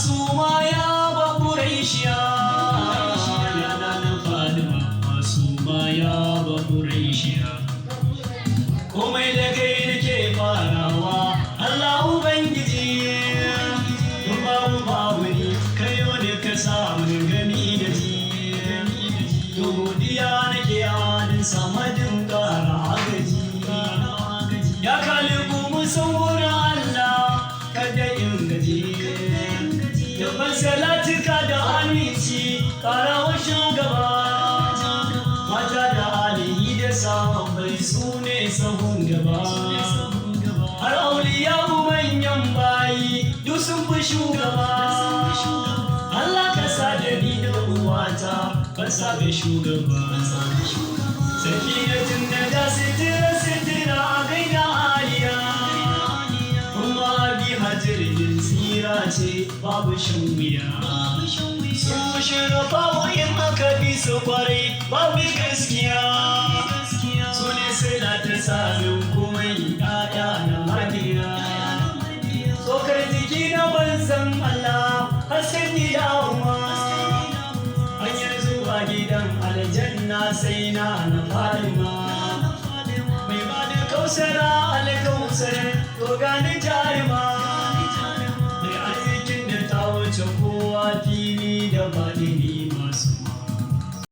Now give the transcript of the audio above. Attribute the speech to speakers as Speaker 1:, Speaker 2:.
Speaker 1: Masuma ya ba Quraishiya, yana na Fatima. Masuma ya ba Quraishiya. Komai da kai nake farawa, Allah Ubangiji. Babu ni, kai wani ka samu gani da ji. Godiya nake adin samadin ƙara agaji. Ya kalibu musawwar Allah, kada in gaji. Yaban salatika da aminci, ƙarawar shugaba. Mata da alihi da sahabbai su ne sahun gaba. Har auliya manyan bayi, duk sun fi shugaba. Allah ka sa da ni da uwata, ka sa ga shugaba. Sarki da tun da sitira a gaida aliya. Kuma bi hajjirin tsira ce babu shan wuya. Sun shirafa wa'in aka bi su kwarai babu gaskiya. Su ne sila ta samun komai ƴaƴa na hadiya. Tsokar jiki na banzan Allah hasken gida umma. Hanyar zuwa gidan aljanna sai na Fatima. Mai ba da kausara alkausar to gani jarima.